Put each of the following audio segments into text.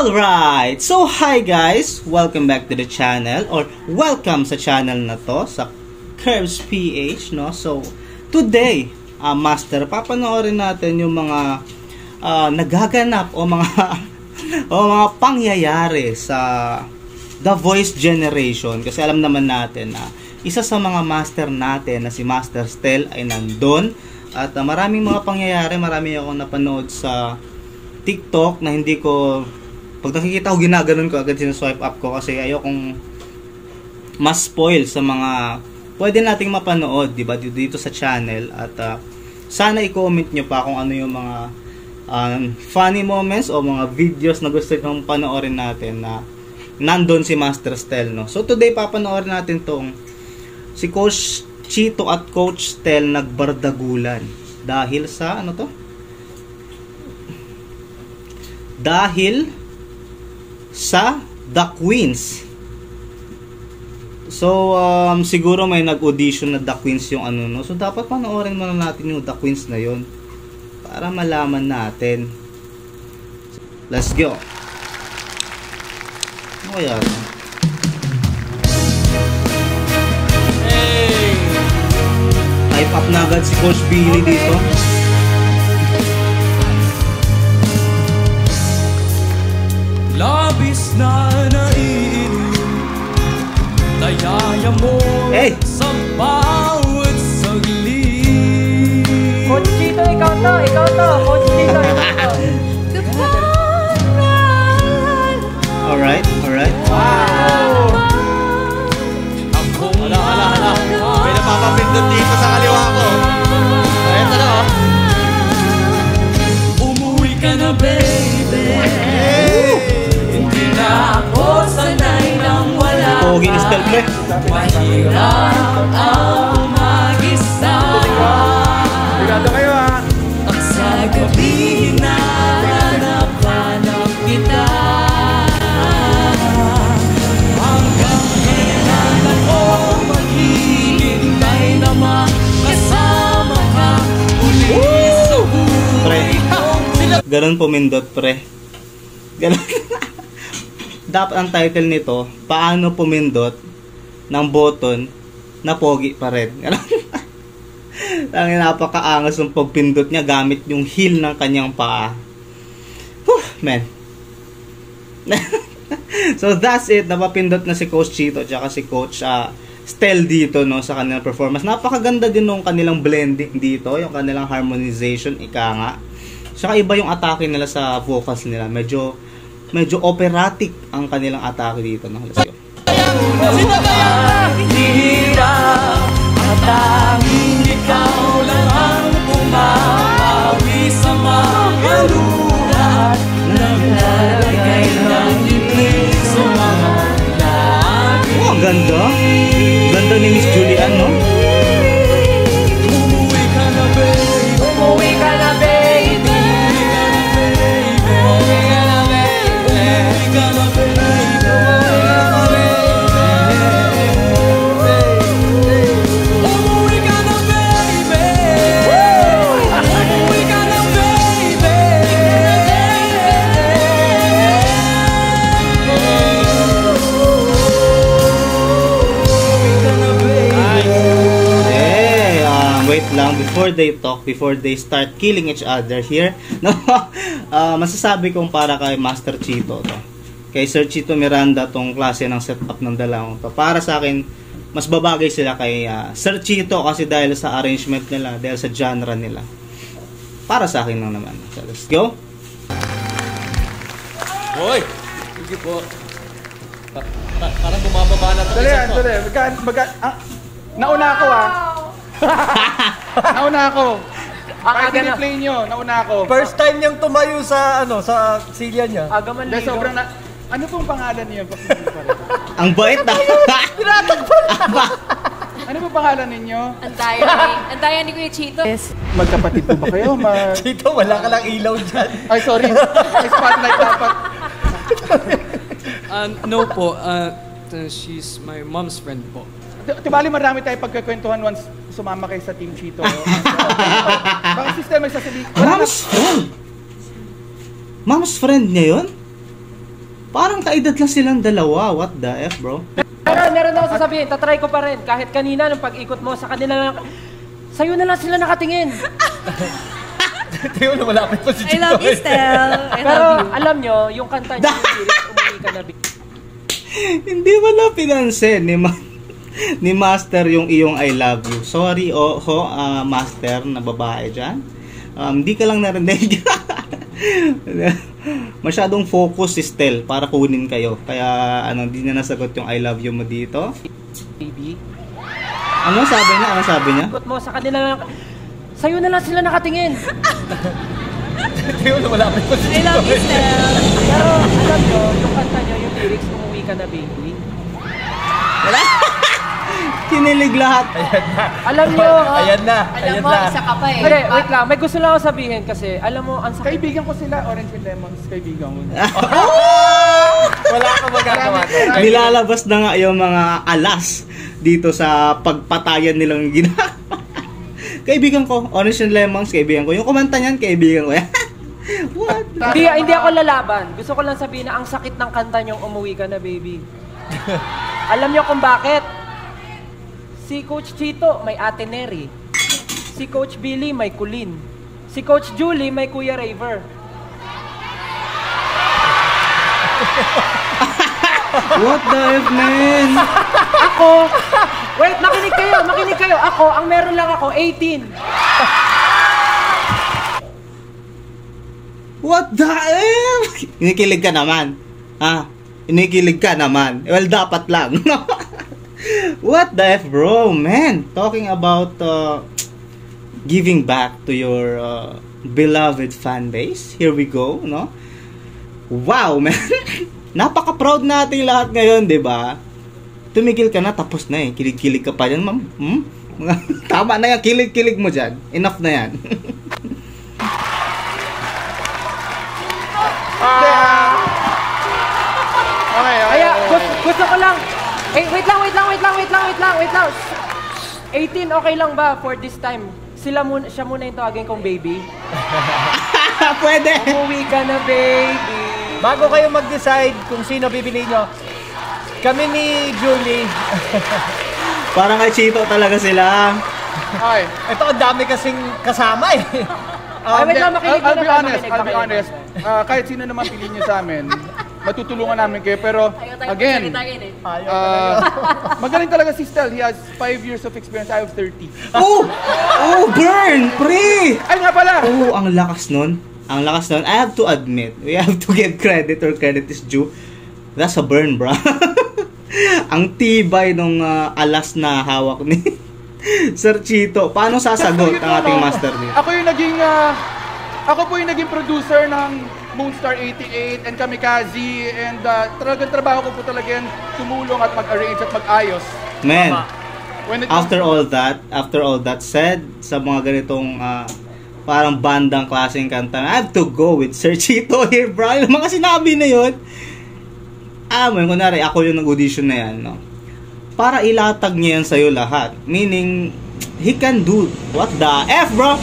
Alright! So, hi guys! Welcome back to the channel or welcome sa channel na to sa Curves PH, no? So, today, Master, papanoorin natin yung mga nagaganap o mga o mga pangyayari sa The Voice Generation. Kasi alam naman natin na isa sa mga master natin na si Master Stel ay nandun. At maraming mga pangyayari, marami akong napanood sa TikTok na hindi ko, pag nakikita ko ginaganon ko agad sinaswipe up ko kasi ayokong mas spoil sa mga pwede nating mapanood, diba, dito sa channel. At sana i-comment nyo pa kung ano yung mga funny moments o mga videos na gusto nyong panoorin natin na nandun si Master Stel, no? So today papanoorin natin tong si Coach Chito at Coach Stel nagbardagulan dahil sa ano to? Dahil sa The Queens. So siguro may nag-audition na The Queens yung ano, no? So dapat panoorin muna natin yung The Queens na yun para malaman natin. Let's go. Ano kaya? Hey! Type up na agad si Coach Billy dito. Labis na naiinip, dayaya mo sa bawat saglit. Coach Chito, ikaw to, Coach Chito, ikaw to. Alright. Wow! Hala. May napapapindot dito sa kaliwa ko. Ito na, oh. Umuwi ka na, baby. Hindi na ako sanay nang wala ka. Pogi ni Stel, pre. Mahirap ang mag-isa. Sigado kayo, ha? At sa gabi hinahanap kita. Hanggang kailan ako maghihintay na makasama ka uli sa buhay ko. Ganon pumindot, pre. Ganon. Dapat ang title nito, paano pumindot ng button na pogi pa rin. Ang napakaangas ng pagpindot niya gamit yung heel ng kanyang paa. Whew, man. So that's it. Napapindot na si Coach Chito at si Coach Stel dito, no, sa kanilang performance. Napakaganda din nung kanilang blending dito, yung kanilang harmonization, ika nga. Saka iba yung atake nila sa vocals nila. Medyo operatic ang kanilang atake dito, no? Let's go. Hirap at tanging ikaw lang ang pumapawi sa mga luha naglalagay ng ibig sa mga lagi. Oh, ang ganda. Ganda ni Miss Julian, no? Umuwi ka na, baby. Umuwi ka na, baby. Wait lang, before they start killing each other here, no, masasabi kong para kay Master Chito to. Kay Sir Chito Miranda tong klase ng setup ng dalawang to. Para sa akin, mas babagay sila kay Sir Chito kasi dahil sa arrangement nila, dahil sa genre nila. Para sa akin lang naman. So, let's go. Hoy! Sige po. Parang bumababa na ito. Dali. Nauna ako, ha? Nauna ako. Kahit i-play nyo, nauna ako. First time niyang tumayo sa sa silya niya. Agaman Dahil ligo. sobrang ano pong pangalan niyo? Ang bait na. Ano pong pangalan ninyo? Antayan ni Kuya Chito. Yes. Magkapatid po ba kayo? Chito, wala ka lang ilaw dyan. Ay, sorry. May spotlight dapat. No po. She's my mom's friend po. Tibali marami tayo pagkakwentuhan once sumama kayo sa Team Chito. Baka sister may sasabihin. Mom's friend? Mom's friend niya yun? Parang kaedad lang silang dalawa. What the F, bro? Pero meron ako sasabihin, tatry ko pa rin. Kahit kanina, nung pag-ikot mo, sa kanila lang, sa'yo na lang sila nakatingin. Tayo na malapit pa si I love you, Stel. I Pero love you. alam nyo, yung kanta niya, yung lyrics, umuwi ka na, baby. Hindi wala pinansin ni Master yung iyong I love you. Sorry, Master na babae dyan. Hindi ka lang narinig. Masyadong focus si Stel para kunin kayo. Kaya hindi na nasagot yung I love you mo dito. Baby. Ano sabi niya? Ikot mo, sa kanila lang, sa'yo na lang sila nakatingin. Tayo na malapit pa si I love you, Stel. Pero alam nyo, yung kanta nyo, yung lyrics, umuwi ka na, baby. Kinilig lahat. Alam nyo, Ayan na. Alam Ayan mo, na. isa ka pa eh. Hindi, wait lang. May gusto lang ako sabihin kasi alam mo, ang sakit. Kaibigan ko sila, Orange with Lemons. Kaibigan ko. Wala kang magagawa. Nilalabas na nga yung mga alas dito sa pagpatayan nilang ginagawa. Kaibigan ko, Orange and Lemons, kaibigan ko. Yung kumanta niyan, kaibigan ko yan. What? Hindi ako lalaban. Gusto ko lang sabihin na ang sakit ng kanta niyong umuwi ka na, baby. Alam niyo kung bakit? Si Coach Chito may Ate Neri. Si Coach Billy may Kulin. Si Coach Julie may Kuya Raver. What the F, man? Ako, wait, makinig kayo. Ako, ang meron lang ako, 18. What the F? Inikilig ka naman. Inikilig ka naman. Well, dapat lang. What the F, bro? Man, talking about giving back to your beloved fan base. Here we go, no? Wow, man. Napaka-proud natin lahat ngayon, di ba? Tumigil ka na, tapos na eh. Kilig-kilig ka pa dyan, ma'am. Tama na yan, kilig-kilig mo dyan. Enough na yan. Okay. Kaya, gusto ko lang. Wait lang. 18, okay lang ba for this time? Siya muna yung tawagin kong baby. Pwede. Umuwi ka na, baby. Bago kayo mag-decide kung sino bibili nyo, kami ni Julie. Parang kay Chito talaga sila. Okay. Ito, ang dami kasing kasama eh. Wait lang, makinig I'll muna be kayo, honest. makinig. Kahit sino naman piliin niyo sa amin, matutulungan namin kayo. Pero, again, magaling talaga si Stel. He has 5 years of experience. I have 30. Oh, burn, pre. Ay nga pala! Oh, ang lakas nun. I have to admit, we have to give credit or credit is due. That's a burn, bro. Ang tibay nung alas na hawak ni Sir Chito. Paano sasagot ang ating master niya? Ako po yung naging producer ng Moonstar 88 and Kamikaze, and talagang trabaho ko po talaga yan, tumulong at mag-arrange at mag-ayos. Man, When it after all that said, sa mga ganitong parang bandang klaseng kanta, I have to go with Sir Chito here, bro. Yung mga sinabi na yun, kunwari, ako yung nag-audition na yan, no? Para ilatag niya yan sa'yo lahat. Meaning, he can do, what the F, bro?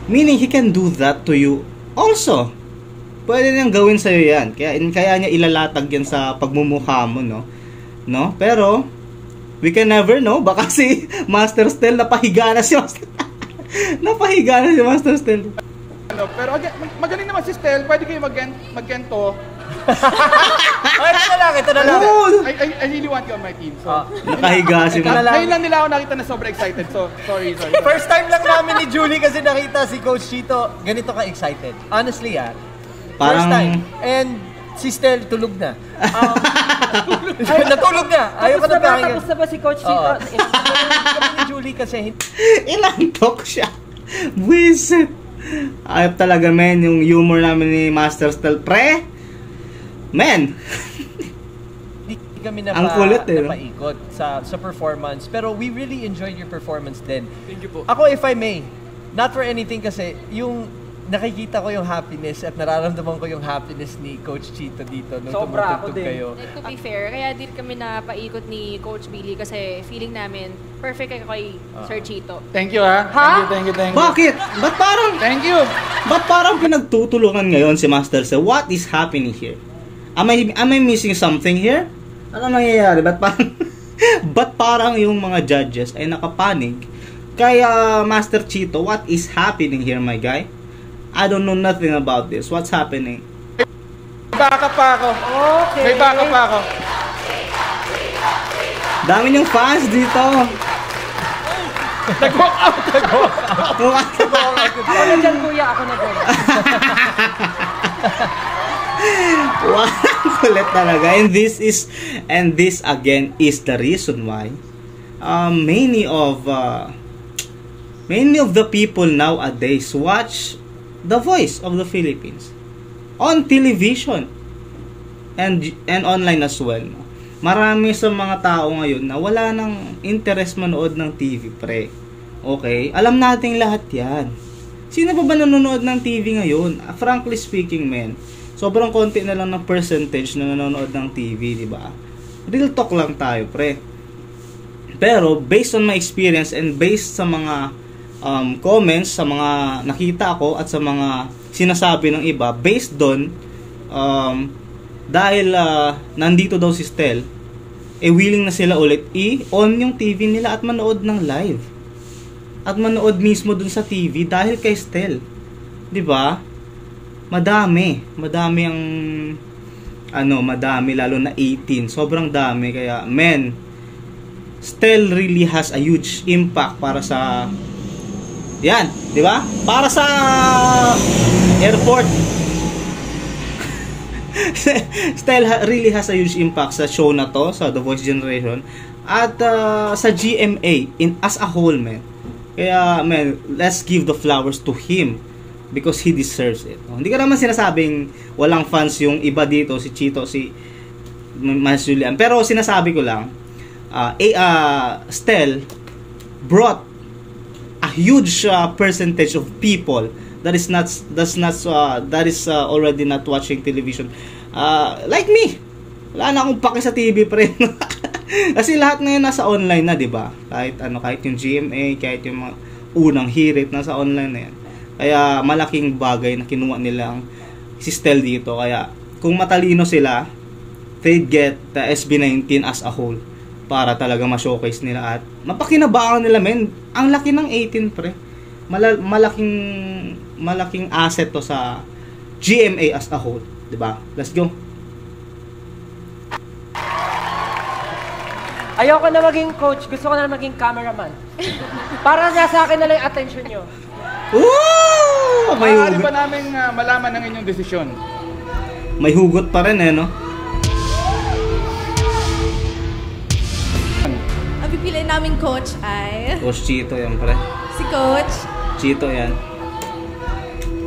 Meaning, he can do that to you also. Pwede niyang gawin sa'yo yan. Kaya niya ilalatag yan sa pagmumukha mo, no? Pero, we can never know. Baka si Master Stel, napahiga na si Master Stel. Pero again, magaling naman si Stel. Pwede kayo mag-gento. Ito na lang. Oh, I really want you on my team. So, nakahiga si Master. ngayon lang nila ako nakita na sobrang excited. So, sorry. First time lang namin ni Julie kasi nakita si Coach Chito. Ganito ka-excited. Honestly, Parang, first time. And si Stel tulog na. Natulog na. Ayaw ka na pakinggan. Tapos na ba si Coach Chito? Kami ni Julie kasi ilang talk siya. Buisit. Ayop talaga, men, yung humor namin ni Master Stel. Pre, men, di kami ang kulit eh. napaikot sa performance. Pero we really enjoyed your performance din. Thank you po. Ako, if I may, not for anything kasi, yung nakikita ko yung happiness at nararamdaman ko yung happiness ni Coach Chito dito nung Sobra ako tumutugtog din. kayo. Like, to be fair, kaya din kami napaikot ni Coach Billy kasi feeling namin perfect kayo kay Sir Chito. Thank you, ha? Ha? Thank you. Bakit? Thank you. Ba't parang pinagtutulungan ngayon si Master Sel? What is happening here? Am I missing something here? Ano nangyayari? Ba't parang yung mga judges ay nakapanig? Kaya Master Chito, what is happening here, my guy? I don't know nothing about this. What's happening? May backup pa ako. Okay. May backup pa ako. Dami niyong fans dito. Nag-walk out. Ako na dyan, kuya. Ako na dyan. Wow, kulit talaga. And this again is the reason why many of the people nowadays watch The Voice of the Philippines on television and online as well. Marami sa mga tao ngayon na wala nang interest manood ng TV, pre. Okay? Alam nating lahat yan. Sino ba nanonood ng TV ngayon? Frankly speaking, men, sobrang konti na lang ng percentage na nanonood ng TV, di ba? Real talk lang tayo, pre. Pero, based on my experience and based sa mga comments, sa mga nakita ko at sa mga sinasabi ng iba, based doon, dahil nandito daw si Stel, willing na sila ulit i-on yung TV nila at manood ng live. At manood mismo dun sa TV dahil kay Stel. 'Di ba? Madami ang madami lalo na 18. Sobrang dami kaya men, Stel really has a huge impact para sa yan, 'di ba? Para sa airport. Stel really has a huge impact sa show na to, sa The Voice Generation at sa GMA as a whole, man. Kaya, man, let's give the flowers to him because he deserves it. Hindi ka naman sinasabing walang fans yung iba dito, si Chito, si Mas Julian. Pero sinasabi ko lang, Stel brought a huge percentage of people that is already not watching television. Like me. Wala na akong pake sa TV, pre. Kasi lahat ngayon nasa online na, 'di ba? Kahit yung GMA, kahit yung mga unang hirit nasa online na 'yan. Kaya malaking bagay na kinuha nila si Stel dito. Kaya kung matalino sila, they get the SB19 as a whole para talaga ma-showcase nila at mapakinabangan nila, men. Ang laki ng 18, pre. Malaking asset to sa GMA as a whole, 'di ba? Let's go. Ayoko na maging coach, gusto ko na maging cameraman. Para sa akin na lang yung attention nyo. Woo! Maaari ba namin malaman ang inyong desisyon? May hugot pa rin, no? Ang pipiliin naming coach ay Coach Chito yan, pre. si Coach. Chito yan.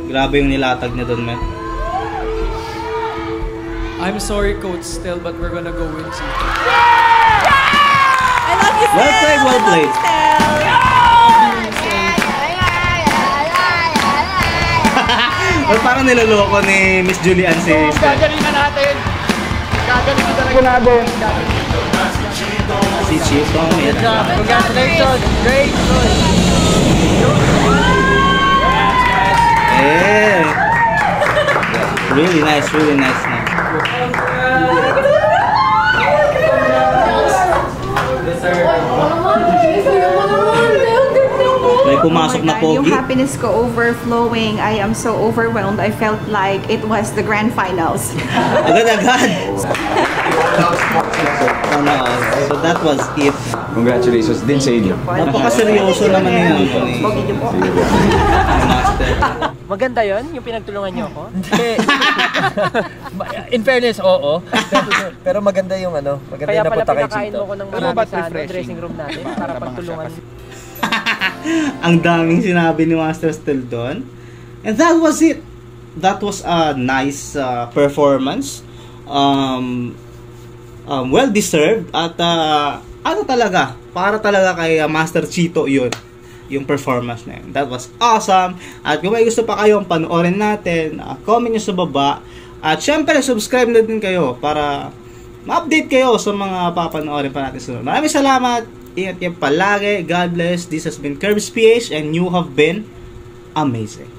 Grabe yung nilatag niya doon, man. I'm sorry, Coach Stel, but we're gonna go with Chito. I love you, Stel! Well played, well played. Well, parang niloloko ni Miss Julian si Stel. Gagalingan natin. Gagalingan talaga natin. Si Chito. Yan. Congratulations! Great! Yeah. Really nice, really nice. May pumasok na pogi. Yung happiness ko overflowing. I am so overwhelmed. I felt like it was the grand finals. Agad-agad. So that was it. Congratulations din sa inyo. Napaka-seryoso naman yun. Master. Maganda yon yung pinagtulungan nyo ako? In fairness, oo. Pero maganda yung maganda Kaya yung pala napunta kay pinakain Chito. mo ko ng Pero marami ba't sa refreshing? dressing room natin para pagtulungan. Ang daming sinabi ni Master Stel doon. And that was it. That was a nice performance. Well deserved at talaga, para talaga kay Master Chito 'yun. yung performance na yun. That was awesome. At kung may gusto pa kayong panoorin natin, comment nyo sa baba. At syempre, subscribe na din kayo para ma-update kayo sa mga papanoorin pa natin sunod. Maraming salamat. Ingat kayo palagi. God bless. This has been Curbs PH and you have been amazing.